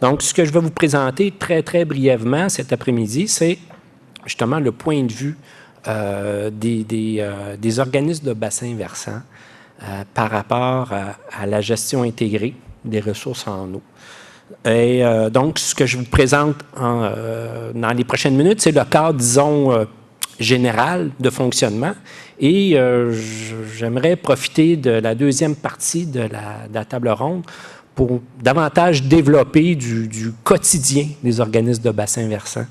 Donc, ce que je vais vous présenter très, très brièvement cet après-midi, c'est justement le point de vue des organismes de bassin versant par rapport à la gestion intégrée des ressources en eau. Et donc, ce que je vous présente dans les prochaines minutes, c'est le cadre, disons, général de fonctionnement. Et j'aimerais profiter de la deuxième partie de la table ronde pour davantage développer du quotidien des organismes de bassin versant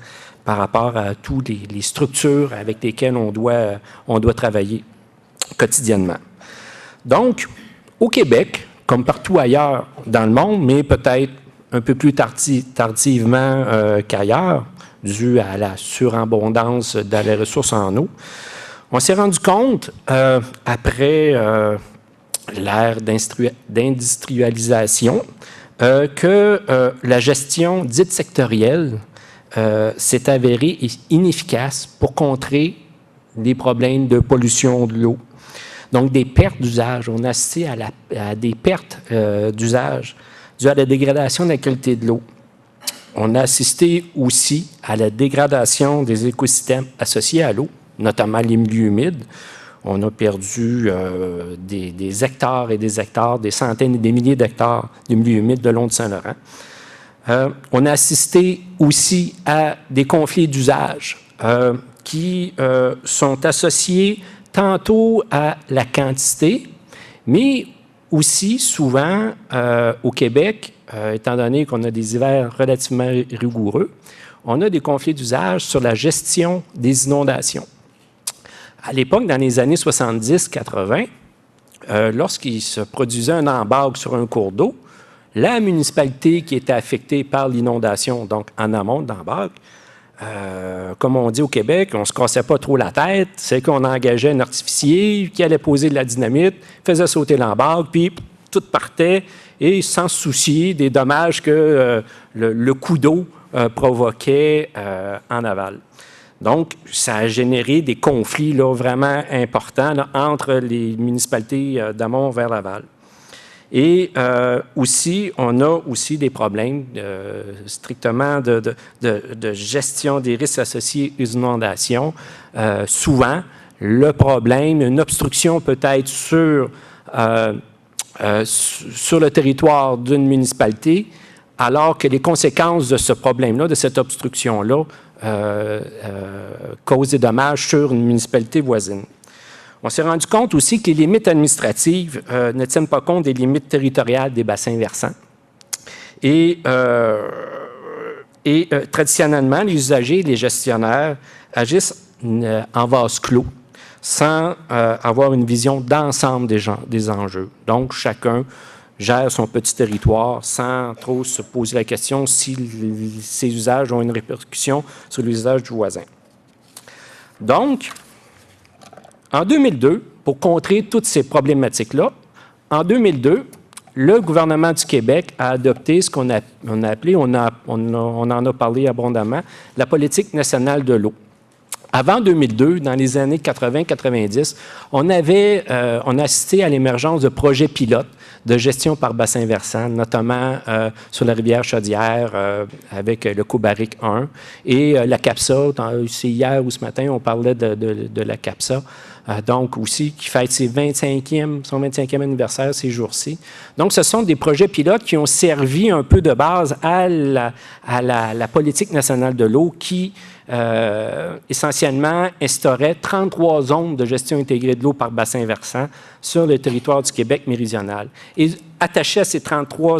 par rapport à toutes les structures avec lesquelles on doit travailler quotidiennement. Donc, au Québec, comme partout ailleurs dans le monde, mais peut-être un peu plus tardivement qu'ailleurs, dû à la surabondance de les ressources en eau, on s'est rendu compte, après l'ère d'industrialisation, que la gestion dite sectorielle s'est avérée inefficace pour contrer les problèmes de pollution de l'eau. Donc, des pertes d'usage. On a assisté à des pertes d'usage dues à la dégradation de la qualité de l'eau. On a assisté aussi à la dégradation des écosystèmes associés à l'eau, notamment les milieux humides. On a perdu des hectares et des hectares, des centaines et des milliers d'hectares de milieux humides de long de Saint-Laurent. On a assisté aussi à des conflits d'usage qui sont associés tantôt à la quantité, mais aussi souvent au Québec, étant donné qu'on a des hivers relativement rigoureux, on a des conflits d'usage sur la gestion des inondations. À l'époque, dans les années 70-80, lorsqu'il se produisait un embarque sur un cours d'eau, la municipalité qui était affectée par l'inondation, donc en amont de l'embarque, comme on dit au Québec, on ne se cassait pas trop la tête, c'est qu'on engageait un artificier qui allait poser de la dynamite, faisait sauter l'embarque, puis tout partait, et sans se soucier des dommages que le coup d'eau provoquait en aval. Donc, ça a généré des conflits là, vraiment importants là, entre les municipalités d'amont vers l'aval. Et aussi, on a aussi des problèmes strictement de gestion des risques associés aux inondations. Souvent, le problème, une obstruction peut-être sur le territoire d'une municipalité, alors que les conséquences de ce problème-là, de cette obstruction-là, causent des dommages sur une municipalité voisine. On s'est rendu compte aussi que les limites administratives ne tiennent pas compte des limites territoriales des bassins versants. Et traditionnellement, les usagers et les gestionnaires agissent en vase clos, sans avoir une vision d'ensemble des enjeux. Donc, chacun gère son petit territoire sans trop se poser la question si ces usages ont une répercussion sur l'usage du voisin. Donc, en 2002, pour contrer toutes ces problématiques-là, en 2002, le gouvernement du Québec a adopté ce qu'on a appelé, on en a parlé abondamment, la politique nationale de l'eau. Avant 2002, dans les années 80-90, on a assisté à l'émergence de projets pilotes de gestion par bassin versant, notamment sur la rivière Chaudière avec le Coubaric 1 et la CAPSA. C'est hier ou ce matin, on parlait de la CAPSA. Donc aussi, qui fête son 25e anniversaire ces jours-ci. Donc, ce sont des projets pilotes qui ont servi un peu de base à la politique nationale de l'eau qui, essentiellement, instaurait 33 zones de gestion intégrée de l'eau par bassin versant sur le territoire du Québec méridional. Et attaché à ces 33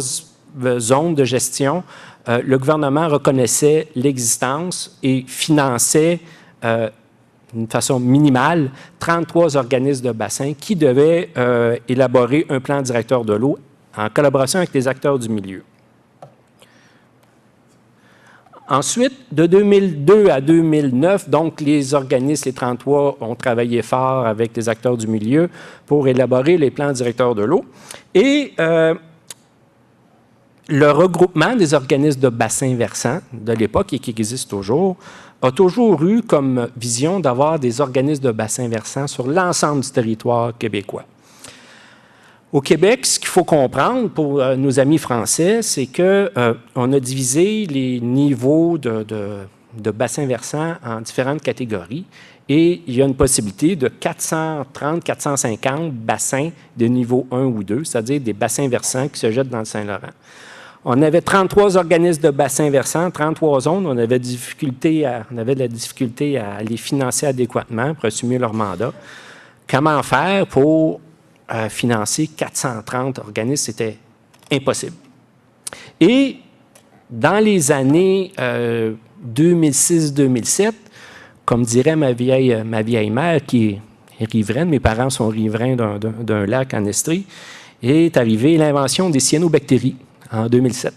zones de gestion, le gouvernement reconnaissait l'existence et finançait d'une façon minimale, 33 organismes de bassin qui devaient élaborer un plan directeur de l'eau en collaboration avec les acteurs du milieu. Ensuite, de 2002 à 2009, donc les organismes, les 33, ont travaillé fort avec les acteurs du milieu pour élaborer les plans directeurs de l'eau. Et le regroupement des organismes de bassin versant de l'époque et qui existe toujours, a toujours eu comme vision d'avoir des organismes de bassin versant sur l'ensemble du territoire québécois. Au Québec, ce qu'il faut comprendre pour nos amis français, c'est qu'on a divisé les niveaux de bassins versants en différentes catégories et il y a une possibilité de 430-450 bassins de niveau 1 ou 2, c'est-à-dire des bassins versants qui se jettent dans le Saint-Laurent. On avait 33 organismes de bassins versants, 33 zones. On avait de la difficulté à les financer adéquatement pour assumer leur mandat. Comment faire pour financer 430 organismes? C'était impossible. Et dans les années 2006-2007, comme dirait ma vieille mère, qui est riveraine, mes parents sont riverains d'un lac en Estrie, est arrivée l'invention des cyanobactéries en 2007.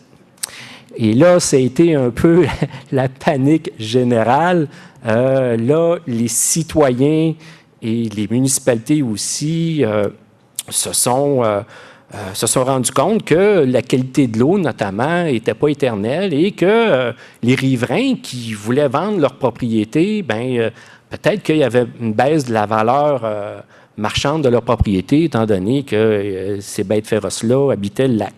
Et là, ça a été un peu la panique générale. Là, les citoyens et les municipalités aussi se sont rendus compte que la qualité de l'eau, notamment, n'était pas éternelle et que les riverains qui voulaient vendre leur propriété, peut-être qu'il y avait une baisse de la valeur marchande de leur propriété, étant donné que ces bêtes féroces-là habitaient le lac.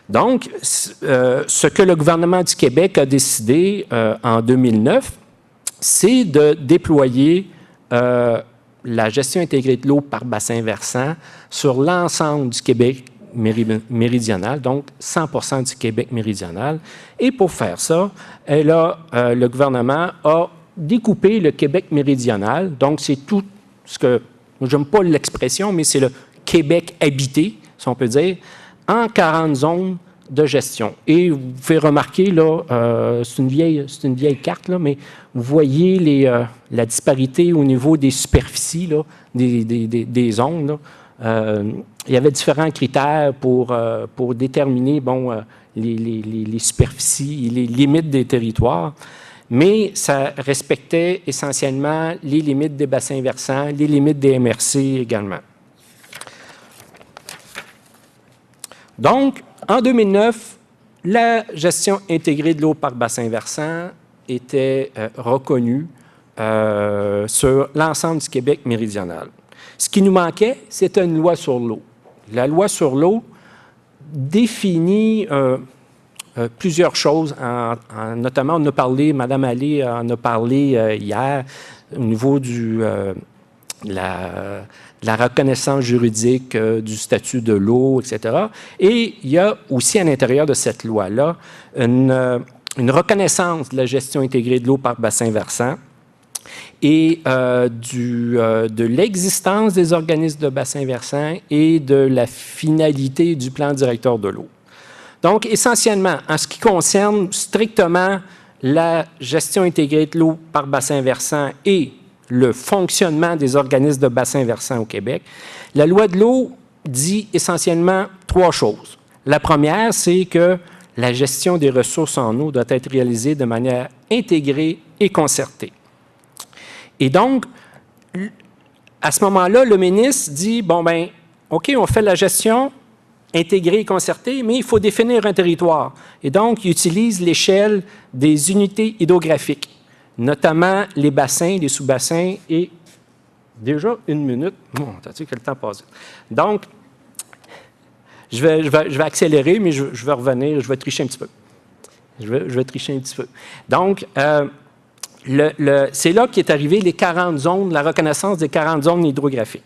Donc, ce que le gouvernement du Québec a décidé en 2009, c'est de déployer la gestion intégrée de l'eau par bassin versant sur l'ensemble du Québec méridional, donc 100% du Québec méridional. Et pour faire ça, le gouvernement a découpé le Québec méridional, donc c'est tout ce que, j'aime pas l'expression, mais c'est le Québec habité, si on peut dire, en 40 zones de gestion. Et vous pouvez remarquer, là, c'est une vieille carte, là, mais vous voyez la disparité au niveau des superficies, là, des zones. Là. Il y avait différents critères pour déterminer les superficies et les limites des territoires, mais ça respectait essentiellement les limites des bassins versants, les limites des MRC également. Donc, en 2009, la gestion intégrée de l'eau par bassin versant était reconnue sur l'ensemble du Québec méridional. Ce qui nous manquait, c'était une loi sur l'eau. La loi sur l'eau définit plusieurs choses, notamment on a parlé, Mme Allais en a parlé hier, au niveau de la reconnaissance juridique du statut de l'eau, etc. Et il y a aussi à l'intérieur de cette loi-là une reconnaissance de la gestion intégrée de l'eau par bassin versant et de l'existence des organismes de bassin versant et de la finalité du plan directeur de l'eau. Donc, essentiellement, en ce qui concerne strictement la gestion intégrée de l'eau par bassin versant et le fonctionnement des organismes de bassin versant au Québec, la loi de l'eau dit essentiellement trois choses. La première, c'est que la gestion des ressources en eau doit être réalisée de manière intégrée et concertée. Et donc, à ce moment-là, le ministre dit, OK, on fait la gestion intégrée et concertée, mais il faut définir un territoire. Et donc, il utilise l'échelle des unités hydrographiques, notamment les bassins, les sous-bassins, et déjà une minute. Bon, t'as-tu que le temps passe? Donc, je vais accélérer, mais je vais revenir, je vais tricher un petit peu. Je vais tricher un petit peu. Donc, c'est là qu'est arrivé les 40 zones, la reconnaissance des 40 zones hydrographiques.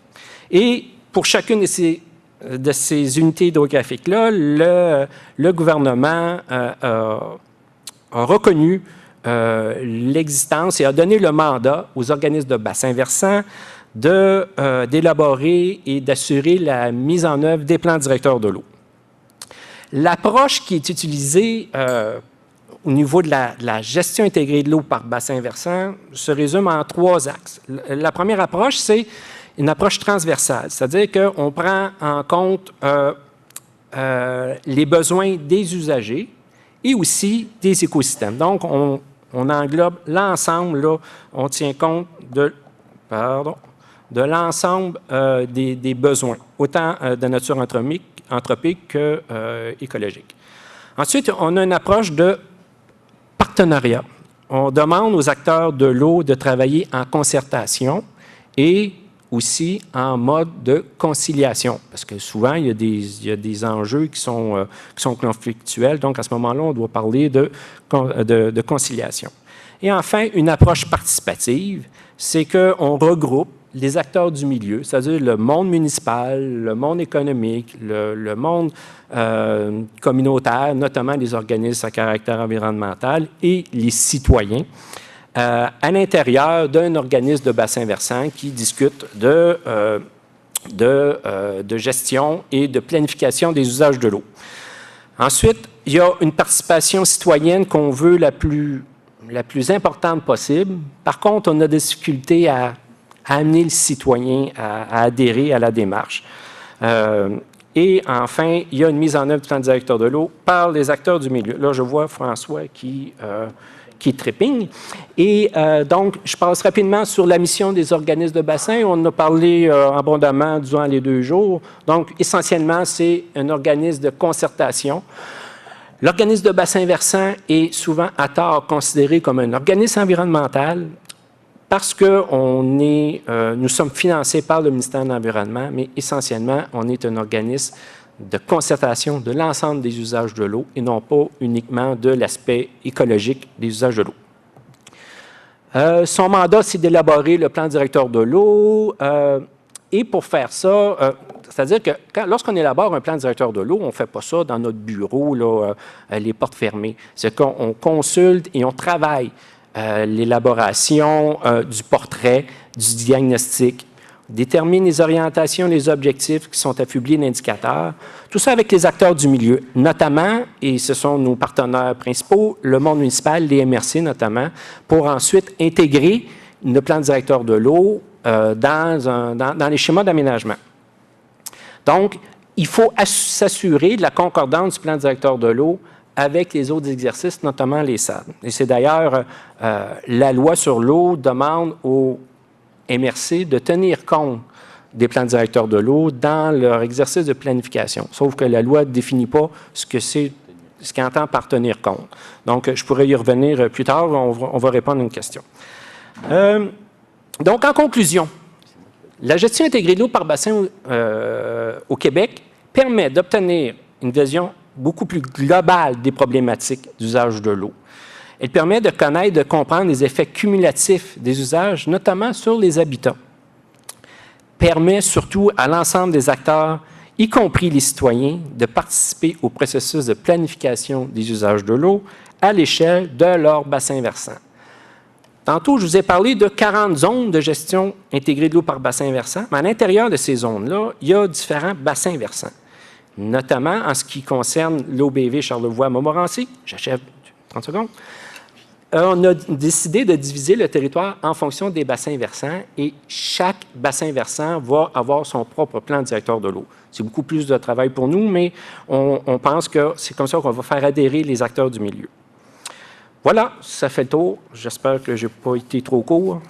Et pour chacune de ces unités hydrographiques-là, le gouvernement a reconnu l'existence et a donné le mandat aux organismes de bassin versant d'élaborer et d'assurer la mise en œuvre des plans directeurs de l'eau. L'approche qui est utilisée au niveau de la gestion intégrée de l'eau par bassin versant se résume en trois axes. La première approche, c'est une approche transversale, c'est-à-dire qu'on prend en compte les besoins des usagers et aussi des écosystèmes. Donc, on englobe l'ensemble, là, on tient compte de l'ensemble des besoins, autant de nature anthropique que écologique. Ensuite, on a une approche de partenariat. On demande aux acteurs de l'eau de travailler en concertation et aussi en mode de conciliation, parce que souvent, il y a des enjeux qui sont conflictuels. Donc, à ce moment-là, on doit parler de conciliation. Et enfin, une approche participative, c'est qu'on regroupe les acteurs du milieu, c'est-à-dire le monde municipal, le monde économique, le monde communautaire, notamment les organismes à caractère environnemental et les citoyens, à l'intérieur d'un organisme de bassin versant qui discute de gestion et de planification des usages de l'eau. Ensuite, il y a une participation citoyenne qu'on veut la plus importante possible. Par contre, on a des difficultés à amener le citoyen à adhérer à la démarche. Et enfin, il y a une mise en œuvre du plan directeur de l'eau par les acteurs du milieu. Là, je vois François qui trépigne. Et donc, je passe rapidement sur la mission des organismes de bassin. On en a parlé abondamment durant les 2 jours. Donc, essentiellement, c'est un organisme de concertation. L'organisme de bassin versant est souvent à tort considéré comme un organisme environnemental parce que nous sommes financés par le ministère de l'Environnement, mais essentiellement, on est un organisme de concertation de l'ensemble des usages de l'eau et non pas uniquement de l'aspect écologique des usages de l'eau. Son mandat, c'est d'élaborer le plan directeur de l'eau et pour faire ça, c'est-à-dire que lorsqu'on élabore un plan directeur de l'eau, on ne fait pas ça dans notre bureau, là, les portes fermées. C'est qu'on consulte et on travaille l'élaboration du portrait, du diagnostic, détermine les orientations, les objectifs qui sont affublés d'indicateurs, tout ça avec les acteurs du milieu, notamment, et ce sont nos partenaires principaux, le monde municipal, les MRC notamment, pour ensuite intégrer le plan directeur de l'eau dans les schémas d'aménagement. Donc, il faut s'assurer de la concordance du plan directeur de l'eau avec les autres exercices, notamment les SAD. Et c'est d'ailleurs, la loi sur l'eau demande aux MRC de tenir compte des plans directeurs de l'eau dans leur exercice de planification. Sauf que la loi ne définit pas ce qu'elle entend par tenir compte. Donc, je pourrais y revenir plus tard. On va répondre à une question. Donc, en conclusion, la gestion intégrée de l'eau par bassin au Québec permet d'obtenir une vision beaucoup plus globale des problématiques d'usage de l'eau. Elle permet de connaître, de comprendre les effets cumulatifs des usages, notamment sur les habitats. Permet surtout à l'ensemble des acteurs, y compris les citoyens, de participer au processus de planification des usages de l'eau à l'échelle de leur bassin versant. Tantôt, je vous ai parlé de 40 zones de gestion intégrée de l'eau par bassin versant, mais à l'intérieur de ces zones-là, il y a différents bassins versants, notamment en ce qui concerne l'OBV Charlevoix-Montmorency. J'achève 30 secondes. On a décidé de diviser le territoire en fonction des bassins versants et chaque bassin versant va avoir son propre plan directeur de l'eau. C'est beaucoup plus de travail pour nous, mais on pense que c'est comme ça qu'on va faire adhérer les acteurs du milieu. Voilà, ça fait le tour. J'espère que je n'ai pas été trop court.